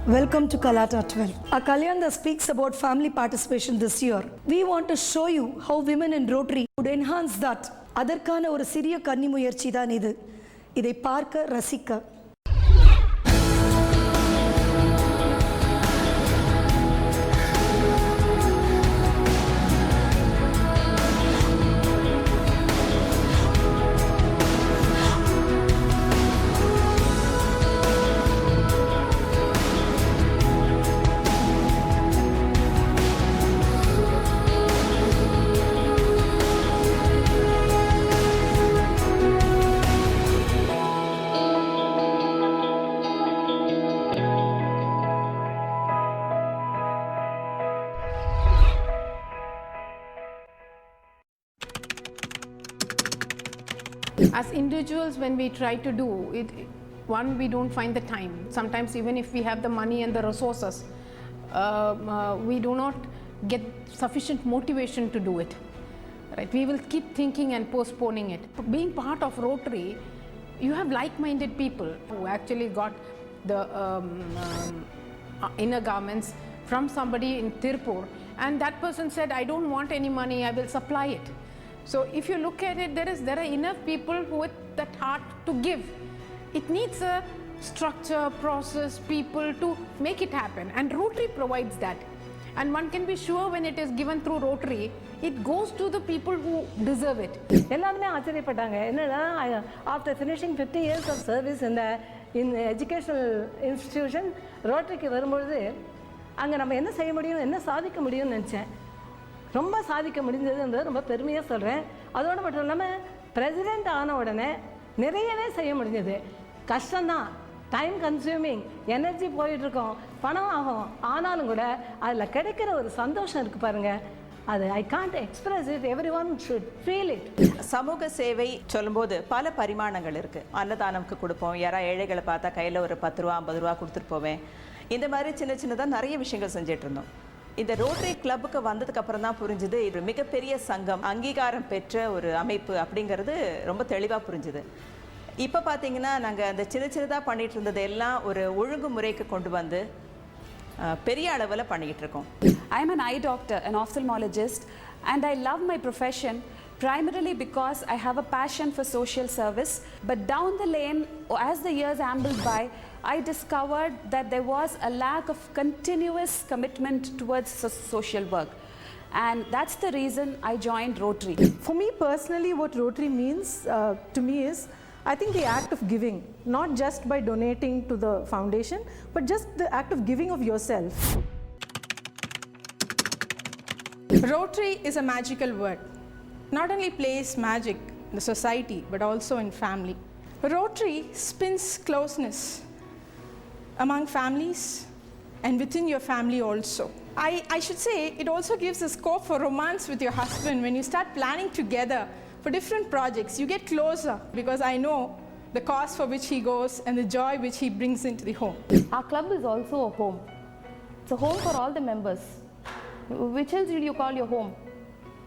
Welcome to Kalata 12. Our Kalyanda speaks about family participation this year. We want to show you how women in Rotary would enhance that. அதற்கான ஒரு சிறிய கன்னி முயற்சி தான் இது. இதை பார்க்க ரசிக்க As individuals, when we try to do it, one, we don't find the time. Sometimes even if we have the money and the resources, we do not get sufficient motivation to do it. Right? We will keep thinking and postponing it. Being part of Rotary, you have like-minded people who actually got the inner garments from somebody in Tirupur, and that person said, I don't want any money, I will supply it. So if you look at it, there are enough people with that heart to give. It needs a structure, process, people to make it happen, and Rotary provides that. And one can be sure when it is given through Rotary, it goes to the people who deserve it. எல்லாருமே ஆச்சரியப்பட்டாங்க. என்னன்னா, after finishing 50 years of service in educational institution, ரோட்டரிக்கு வரும்பொழுது அங்கே நம்ம என்ன செய்ய முடியும், என்ன சாதிக்க முடியும்னு நினச்சேன். ரொம்ப சாதிக்க முடிஞ்சதுன்றது ரொம்ப பெருமையாக சொல்கிறேன். அதோடு மட்டும் இல்லாமல் பிரசிடெண்ட் ஆன உடனே நிறையவே செய்ய முடிஞ்சது. கஷ்டம்தான், டைம் கன்சியூமிங், எனர்ஜி போயிட்டுருக்கோம், பணம் ஆகும். ஆனாலும் கூட அதில் கிடைக்கிற ஒரு சந்தோஷம் இருக்குது பாருங்கள், அது I can't express it. Every one should feel it. சமூக சேவை சொல்லும்போது பல பரிமாணங்கள் இருக்குது. அன்னதானம்க்கு கொடுப்போம், யாராவது ஏழைகளை பார்த்தா கையில் ஒரு 10 ரூபா 50 ரூபா கொடுத்துட்டு போவேன். இந்த மாதிரி சின்ன சின்னதாக நிறைய விஷயங்கள் செஞ்சிட்டு இருந்தோம். இந்த ரோட்டரி கிளப்புக்கு வந்ததுக்கு அப்புறம் தான் புரிஞ்சுது, இது மிகப்பெரிய சங்கம், அங்கீகாரம் பெற்ற ஒரு அமைப்பு அப்படிங்கிறது ரொம்ப தெளிவாக புரிஞ்சுது. இப்போ பார்த்தீங்கன்னா நாங்கள் அந்த சின்னதாக பண்ணிகிட்டு இருந்தது எல்லாம் ஒரு ஒழுங்குமுறைக்கு கொண்டு வந்து பெரிய அளவில் பண்ணிக்கிட்டு இருக்கோம். I am an eye doctor, an ophthalmologist, and I love my profession primarily because I have a passion for social service. But down the lane, as the years ambled by, I discovered that there was a lack of continuous commitment towards social work. And that's the reason I joined Rotary. For me personally, what Rotary means to me is, I think the act of giving, not just by donating to the foundation, but just the act of giving of yourself. Rotary is a magical word. Not only plays magic in the society, but also in family. Rotary spins closeness among families and within your family also. I should say it also gives a scope for romance with your husband. When you start planning together for different projects, you get closer because I know the cause for which he goes and the joy which he brings into the home. Our club is also a home. It's a home for all the members. Which else do you call your home?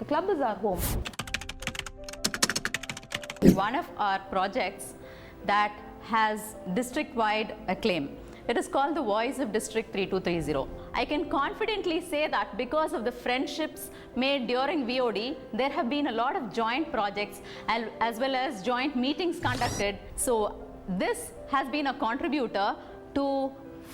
The club is our home. One of our projects that has district-wide acclaim. It is called the Voice of District 3230. I can confidently say that because of the friendships made during VOD, there have been a lot of joint projects as well as joint meetings conducted. So this has been a contributor to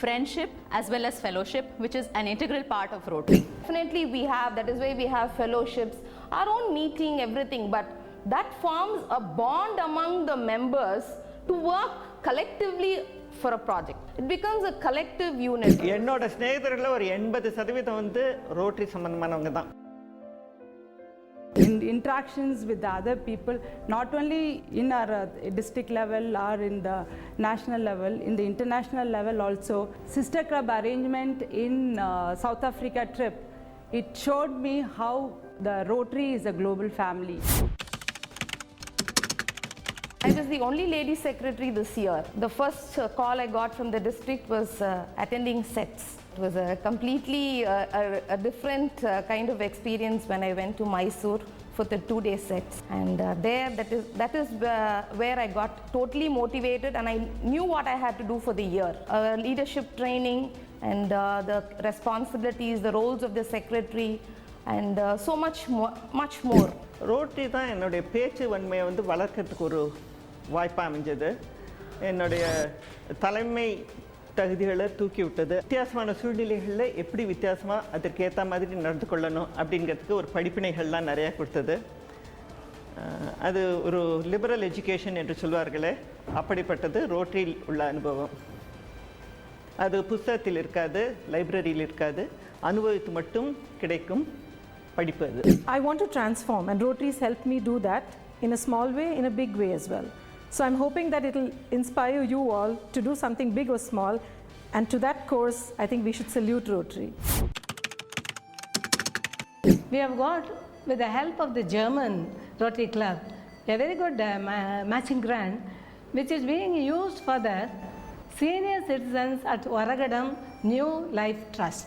friendship as well as fellowship, which is an integral part of Rotary. Definitely we have, that is why we have fellowships, our own meeting, everything, but that forms a bond among the members to work collectively for a project. It becomes a collective unit. என்னோட ஸ்நேகிதர்கள ஒரு 80% வந்து rotary சம்பந்தமானவங்க தான். In interactions with the other people, not only in our district level or in the national level, in the international level also. Sister club arrangement in South Africa trip, it showed me how the Rotary is a global family. I was the only lady secretary this year. The first call I got from the district was attending sets. It was a completely a different kind of experience when I went to Mysore for the 2-day sets. And that is where I got totally motivated, and I knew what I had to do for the year. Leadership training and the responsibilities, the roles of the secretary, and so much more. Rotary தான் என்னுடைய பேச்சு வன்மையை வந்து வளர்க்கறதுக்கு ஒரு வாய்ப்பாக அமைஞ்சது. என்னுடைய தலைமை தகுதிகளை தூக்கி விட்டது. வித்தியாசமான சூழ்நிலைகளில் எப்படி வித்தியாசமாக அதற்கேற்ற மாதிரி நடந்து கொள்ளணும் அப்படிங்கிறதுக்கு ஒரு படிப்பினைகள்லாம் நிறையா கொடுத்தது. அது ஒரு லிபரல் எஜுகேஷன் என்று சொல்வார்களே, அப்படிப்பட்டது ரோட்டரியில் உள்ள அனுபவம். அது புத்தகத்தில் இருக்காது, லைப்ரரியில் இருக்காது, அனுபவித்து மட்டும் கிடைக்கும் படிப்பு அது. I want to transform, and Rotary's helped me do that in a small way, in a big way as well. So I'm hoping that it will inspire you all to do something big or small, and to that course I think we should salute Rotary. We have got, with the help of the German Rotary Club, a very good matching grant which is being used for the senior citizens at Oragadam New Life Trust.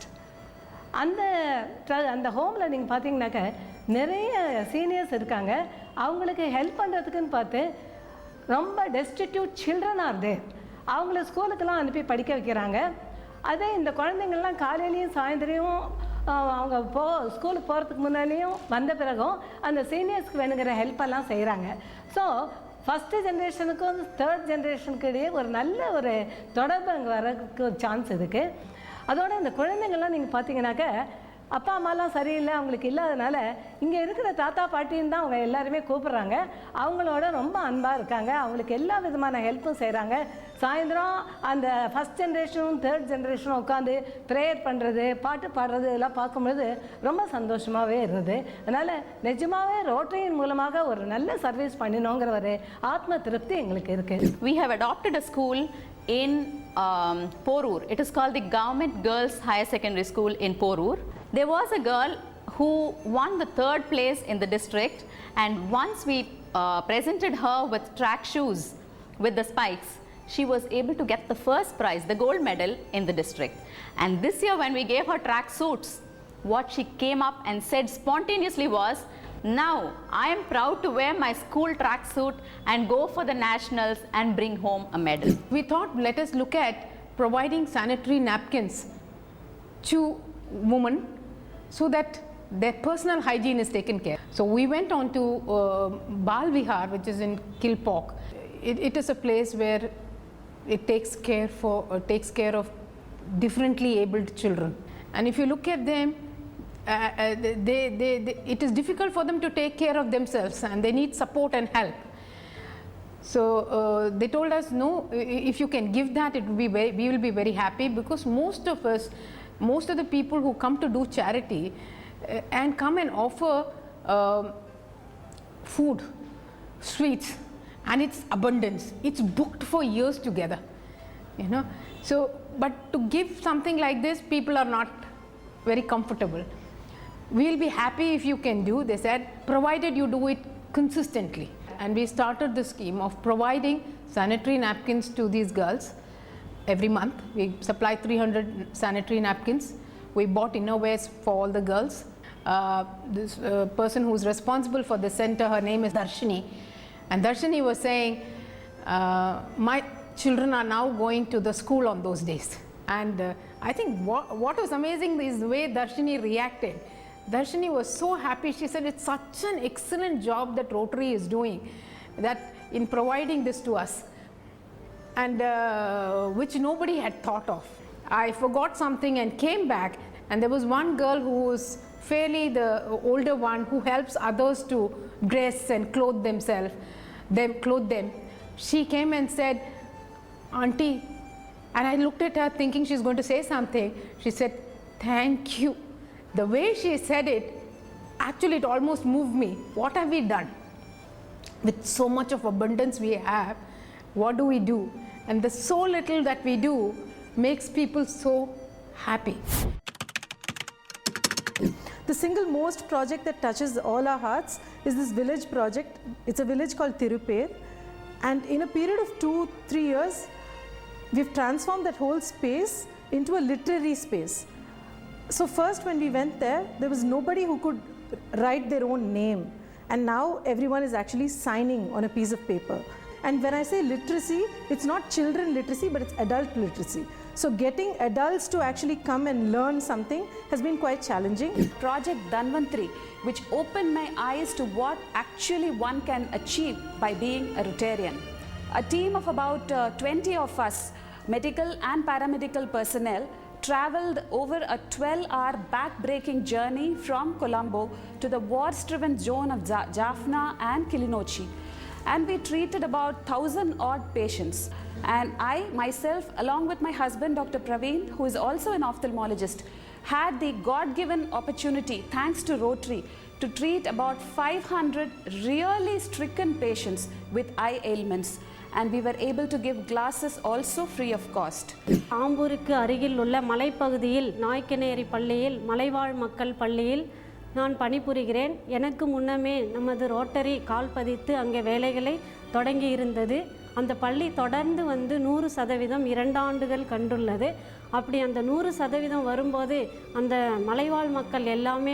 அந்த ஹோமில் நீங்கள் பார்த்தீங்கன்னாக்க நிறைய seniors இருக்காங்க. அவங்களுக்கு help பண்ணுறதுக்குன்னு பார்த்து ரொம்ப destitute children are தேர். அவங்கள ஸ்கூலுக்கெல்லாம் அனுப்பி படிக்க வைக்கிறாங்க. அதே இந்த குழந்தைங்கள்லாம் காலையிலையும் சாயந்தரம் அவங்க ஸ்கூலுக்கு போகிறதுக்கு முன்னாலேயும் வந்த பிறகும் அந்த சீனியர்ஸ்க்கு வேணுங்கிற ஹெல்ப்பெல்லாம் செய்கிறாங்க. ஸோ ஃபஸ்ட்டு ஜென்ரேஷனுக்கும் தேர்ட் ஜென்ரேஷனுக்கு இடையே ஒரு நல்ல ஒரு தொடர்பு அங்கே வரதுக்கு ஒரு சான்ஸ் இருக்குது. அதோட இந்த குழந்தைங்கள்லாம் நீங்கள் பார்த்தீங்கன்னாக்க அப்பா அம்மாலாம் சரியில்லை, அவங்களுக்கு இல்லாதனால இங்கே இருக்கிற தாத்தா பாட்டின்னு தான் அவங்க எல்லாருமே கூப்பிட்றாங்க. அவங்களோட ரொம்ப அன்பாக இருக்காங்க. அவங்களுக்கு எல்லா விதமான ஹெல்ப்பும் செய்கிறாங்க. சாயந்தரம் அந்த ஃபஸ்ட் ஜென்ரேஷனும் தேர்ட் ஜென்ரேஷனும் உட்காந்து ப்ரேயர் பண்ணுறது, பாட்டு பாடுறது இதெல்லாம் பார்க்கும்பொழுது ரொம்ப சந்தோஷமாகவே இருந்தது. அதனால் நிஜமாகவே ரோட்டரியின் மூலமாக ஒரு நல்ல சர்வீஸ் பண்ணினோங்கிற ஒரு ஆத்ம திருப்தி எங்களுக்கு இருக்குது. We have adopted a school in Porur. It is called the Government Girls Higher Secondary School in Porur. There was a girl who won the 3rd place in the district, and once we presented her with track shoes with the spikes, she was able to get the first prize, the gold medal in the district. And this year when we gave her track suits, what she came up and said spontaneously was, "Now I am proud to wear my school track suit and go for the nationals and bring home a medal." We thought, let us look at providing sanitary napkins to women so that their personal hygiene is taken care. So we went on to Bal Vihar, which is in Kilpauk. It is a place where it takes care of differently abled children. And if you look at them, it is difficult for them to take care of themselves, and they need support and help. So they told us, no, if you can give that, we will be very happy, because most of the people who come to do charity and come and offer food, sweets, and it's abundance. It's booked for years together, you know. So, but to give something like this, people are not very comfortable. We'll be happy if you can do, they said, provided you do it consistently. And we started the scheme of providing sanitary napkins to these girls every month. We supply 300 sanitary napkins. We bought innerwears for all the girls. This person who's responsible for the center, her name is Darshini. And Darshini was saying, my children are now going to the school on those days. And I think what was amazing is the way Darshini reacted. Darshini was so happy. She said, it's such an excellent job that Rotary is doing, that in providing this to us, and which nobody had thought of. I forgot something and came back, and there was one girl who was fairly the older one, who helps others to dress and clothe them. She came and said, "Auntie," and I looked at her thinking she's going to say something. She said, "Thank you." The way she said it, actually it almost moved me. What have we done? With so much of abundance we have, what do we do? And the so little that we do makes people so happy. The single most project that touches all our hearts is this village project. It's a village called Tirupper, and in a period of 2-3 years, we've transformed that whole space into a literary space. So first when we went there was nobody who could write their own name, and now everyone is actually signing on a piece of paper. And when I say literacy, it's not children literacy, but it's adult literacy. So getting adults to actually come and learn something has been quite challenging. Project Dhanvantri, which opened my eyes to what actually one can achieve by being a Rotarian. A team of about 20 of us, medical and paramedical personnel, travelled over a 12-hour back-breaking journey from Colombo to the war-stricken zone of Jaffna and Kilinochchi. And we treated about 1,000 odd patients. And I myself, along with my husband, Dr. Praveen, who is also an ophthalmologist, had the God-given opportunity, thanks to Rotary, to treat about 500 really stricken patients with eye ailments. And we were able to give glasses also free of cost. ஆம்பூருக்கு அருகில் உள்ள மலைப்பகுதியில் நாய்க்கனேரி பள்ளியில் மலைவாழ் மக்கள் பள்ளியில் நான் பணிபுரிகிறேன். எனக்கு முன்னமே நமது ரோட்டரி கால் பதித்து அங்கே வேலைகளை தொடங்கி இருந்தது. அந்த பள்ளி தொடர்ந்து 100% 2 ஆண்டுகள் கண்டுள்ளது. அப்படி அந்த 100% வரும்போது அந்த மலைவாழ் மக்கள் எல்லாமே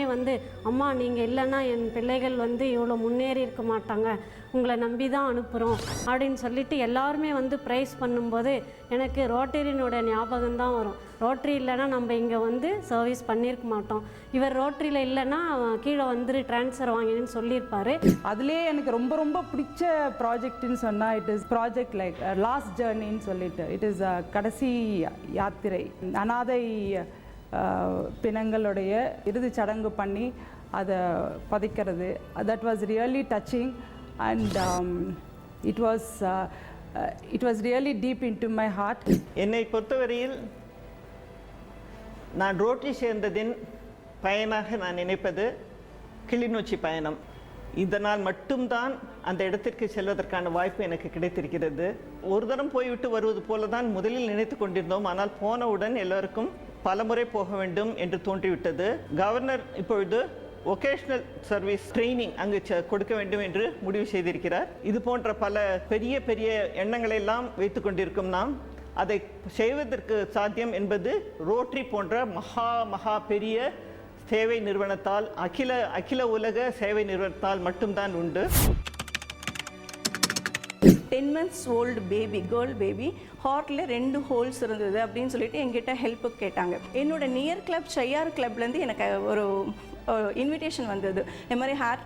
அம்மா நீங்கள் இல்லைன்னா என் பிள்ளைகள் இவ்வளோ முன்னேறி இருக்க மாட்டாங்க, உங்களை நம்பி தான் அனுப்புகிறோம் அப்படின்னு சொல்லிட்டு எல்லாருமே ப்ரைஸ் பண்ணும்போது எனக்கு ரோட்டரியினோட ஞாபகம் தான் வரும். ரோட்டரி இல்லைன்னா நம்ம இங்கே சர்வீஸ் பண்ணியிருக்க மாட்டோம். இவர் ரோட்டரியில் இல்லைன்னா கீழே ட்ரான்ஸ்ஃபர் வாங்கினு சொல்லியிருப்பார். அதுலேயே எனக்கு ரொம்ப ரொம்ப பிடிச்ச ப்ராஜெக்ட்னு சொன்னால் it is project like last ஜேர்னின்னு சொல்லிட்டு இட் இஸ் கடைசி யாத்திரை. அனாதை பிணங்களுடைய இறுதிச் சடங்கு பண்ணி அதை பதிக்கிறது. That was really touching and it was really deep into my heart. என்னை பொறுத்தவரையில் நான் ரோட்டரி சேர்ந்ததின் பயனாக நான் நினைப்பது கிளிநொச்சி பயணம். இதனால் மட்டும்தான் அந்த இடத்திற்கு செல்வதற்கான வாய்ப்பு எனக்கு கிடைத்திருக்கிறது. ஒரு தரம் போய்விட்டு வருவது போல தான் முதலில் நினைத்து கொண்டிருந்தோம். ஆனால் போனவுடன் எல்லோருக்கும் பலமுறை போக வேண்டும் என்று தோன்றிவிட்டது. கவர்னர் இப்பொழுது ஒகேஷ்னல் சர்வீஸ் ட்ரைனிங் அங்கு கொடுக்க வேண்டும் என்று முடிவு செய்திருக்கிறார். இது போன்ற பல பெரிய பெரிய எண்ணங்களை எல்லாம் வைத்து கொண்டிருக்கும் நாம் அதை செய்வதற்கு சாத்தியம் என்பது ரோட்டரி போன்ற மகா பெரிய சேவை நிறுவனத்தால், அகில உலக சேவை நிறுவனத்தால் மட்டும்தான் உண்டு. 10 months old baby, girl baby, ஹார்ட்டில் 2 ஹோல்ஸ் இருந்தது அப்படின்னு சொல்லிட்டு எங்கிட்ட ஹெல்ப்புக்கு கேட்டாங்க. என்னோட நியர் கிளப் ஷையார் கிளப்லேருந்து எனக்கு ஒரு இன்விடேஷன் வந்தது. இந்த மாதிரி ஹேர்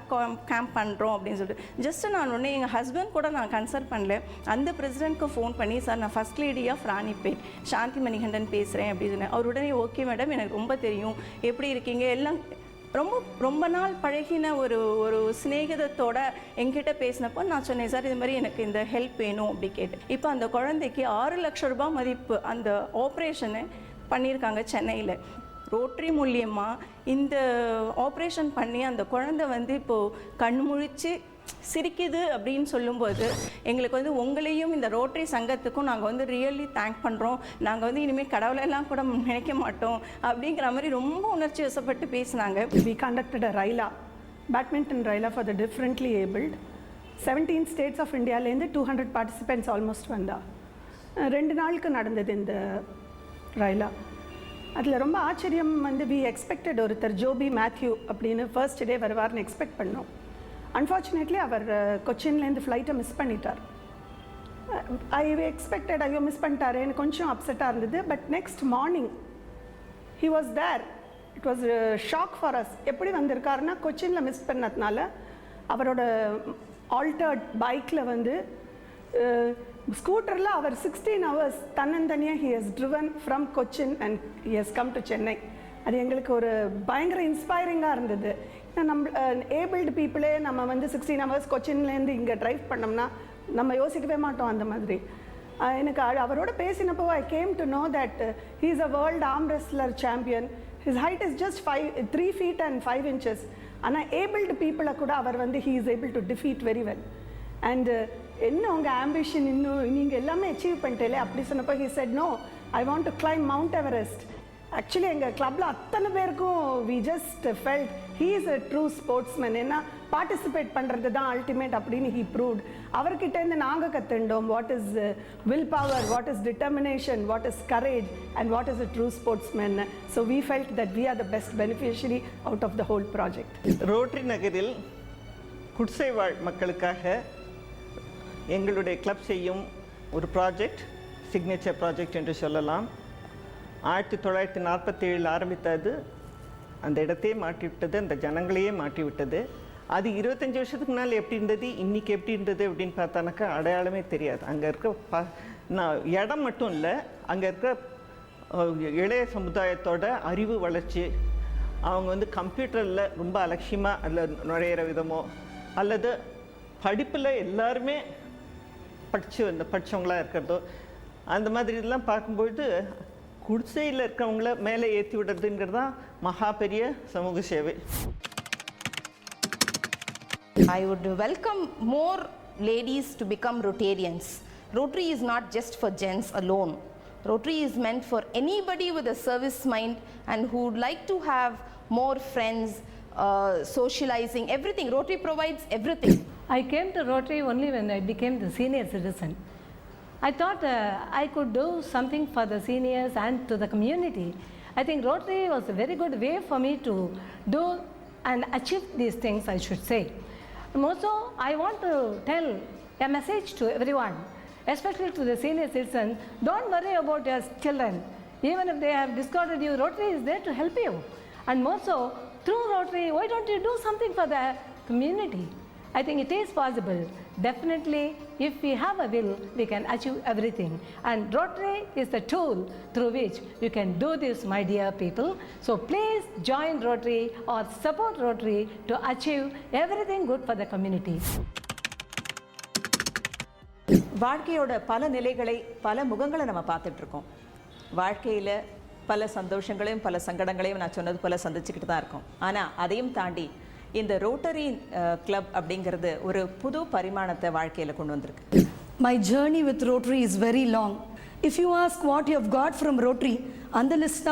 கேம்ப் பண்ணுறோம் அப்படின்னு சொல்லிட்டு. ஜஸ்ட்டு நான் ஒன்று எங்கள் ஹஸ்பண்ட் கூட நான் கன்சல்ட் பண்ணல. அந்த பிரசிடென்ட்க்கு ஃபோன் பண்ணி, சார் நான் ஃபர்ஸ்ட் லேடி ஆஃப் ராணிப்பேட் சாந்தி மணிகண்டன் பேசுகிறேன் அப்படின்னு சொன்னேன். அவர் உடனே ஓகே மேடம், எனக்கு ரொம்ப தெரியும், எப்படி இருக்கீங்க, எல்லாம் ரொம்ப நாள் பழகின ஒரு சிநேகிதத்தோட என்கிட்ட பேசினப்போ நான் சொன்னேன், சார் இது மாதிரி எனக்கு இந்த ஹெல்ப் வேணும் அப்படி கேட்டேன். இப்போ அந்த குழந்தைக்கு 6 லட்சம் ரூபாய் மதிப்பு அந்த ஆப்ரேஷனை பண்ணியிருக்காங்க சென்னையில். ரோட்டரி மூலியமாக இந்த ஆப்ரேஷன் பண்ணி அந்த குழந்தை இப்போது கண் முழிச்சு சிரிக்குது அப்படின்னு சொல்லும்போது எங்களுக்கு உங்களையும் இந்த ரோட்டரி சங்கத்துக்கும் நாங்கள் ரியலி தேங்க் பண்ணுறோம். நாங்கள் இனிமேல் கடவுளெல்லாம் கூட நினைக்க மாட்டோம் அப்படிங்கிற மாதிரி ரொம்ப உணர்ச்சி வசப்பட்டு பேசினாங்க. We conducted a RILA, badminton RILA for the differently abled. 17 states of India-லேருந்து 200 participants almost வந்தா. 2 நாளுக்கு நடந்தது இந்த RILA. அதில் ரொம்ப ஆச்சரியம் we expected ஒருத்தர் ஜோபி மேத்யூ அப்படின்னு ஃபர்ஸ்ட் டே வருவார்னு எக்ஸ்பெக்ட் பண்ணோம். அன்ஃபார்ச்சுனேட்லி அவர் கொச்சின்லேருந்து ஃப்ளைட்டை மிஸ் பண்ணிட்டார். ஐ எக்ஸ்பெக்டட் ஐயோ மிஸ் பண்ணிட்டாரேன்னு கொஞ்சம் அப்செட்டாக இருந்தது. But next morning he was there. It was shock for us. எப்படி வந்திருக்காருன்னா கொச்சினில் மிஸ் பண்ணதுனால அவரோட ஆல்டர்ட் பைக்கில் ஸ்கூட்டரில் அவர் 16 hours தன்னந்தனியாக he has driven from Cochin and he has come to Chennai. அது எங்களுக்கு ஒரு பயங்கர இன்ஸ்பைரிங்காக இருந்தது. நம்ம ஏபிள்டு பீப்புளே நம்ம 16 hours கொச்சின்லேருந்து இங்கே ட்ரைவ் பண்ணோம்னா நம்ம யோசிக்கவே மாட்டோம் அந்த மாதிரி. எனக்கு அவரோட பேசினப்போ I came to know that he is a world arm wrestler champion. His height is just 3 feet and 5 inches. ஆனால் ஏபிள்டு பீப்புளை கூட அவர் he is able to defeat very well. And என்ன உங்கள் ஆம்பிஷன், இன்னும் நீங்கள் எல்லாமே அச்சீவ் பண்ணிட்டே அப்படி சொன்னப்போ he said no, I want to climb Mount Everest. Actually எங்கள் கிளப்பில் அத்தனை பேருக்கும் we just felt he is a true sportsman. ஏன்னா பார்ட்டிசிபேட் பண்ணுறது தான் அல்டிமேட் அப்படின்னு ஹீ ப்ரூவ்ட். அவர்கிட்டேருந்து நாங்கள் கற்றுண்டோம் what is will power, what is determination, what is courage and what is a true sportsman. So we felt that we are the best beneficiary out of the whole project. Rotary நகரில் குடிசை வாழ் மக்களுக்காக எங்களுடைய club செய்யும் ஒரு project, signature project என்று சொல்லலாம். 1947 ஆரம்பித்தது, அந்த இடத்தையே மாற்றிவிட்டது, அந்த ஜனங்களையே மாற்றிவிட்டது. அது 25 வருஷத்துக்கு முன்னால் எப்படி இருந்தது, இன்றைக்கி எப்படி இருந்தது அப்படின்னு பார்த்தானாக்கா அடையாளமே தெரியாது. அங்கே இருக்க இடம் மட்டும் இல்லை, அங்கே இருக்க இளைய சமுதாயத்தோட அறிவு வளர்ச்சி, அவங்க வந்து கம்ப்யூட்டரில் ரொம்ப அலட்சியமாக அதில் நுழையிற விதமோ, அல்லது படிப்பில் எல்லாருமே படித்தவங்களாக இருக்கிறதோ, அந்த மாதிரி இதெல்லாம் பார்க்கும்பொழுது குடிசையில் இருக்கிறவங்கள மேலே ஏற்றி விடுறதுங்கிறது தான் மகா பெரிய சமூக சேவை. I would welcome more ladies to become Rotarians. Rotary is not just for gents alone. Rotary is meant for anybody with a service mind and who would like to have more friends, socializing, everything. Rotary provides everything. I came to Rotary only when I became the senior citizen. I thought I could do something for the seniors and to the community. I think Rotary was a very good way for me to do and achieve these things, I should say. And also, I want to tell a message to everyone, especially to the senior citizens. Don't worry about your children. Even if they have discarded you, Rotary is there to help you. And more so, through Rotary, why don't you do something for the community? I think it is possible. Definitely, if we have a will, we can achieve everything. And Rotary is the tool through which you can do this, my dear people. So please join Rotary or support Rotary to achieve everything good for the community. வாழ்க்கையோட பல நிலைகளை, பல முகங்களை நம்ம பார்த்துட்டு இருக்கோம். வாழ்க்கையில் பல சந்தோஷங்களையும் பல சங்கடங்களையும் நான் சொன்னது போல சந்திச்சுக்கிட்டு தான் இருக்கோம். ஆனால் அதையும் தாண்டி இந்த ரோட்டரி கிளப் அப்படிங்கிறது ஒரு புது பரிமாணத்தை வாழ்க்கையில் கொண்டு வந்திருக்கு. My journey with Rotary is very long. If you ask what you have got from Rotary, அந்த லிஸ்ட்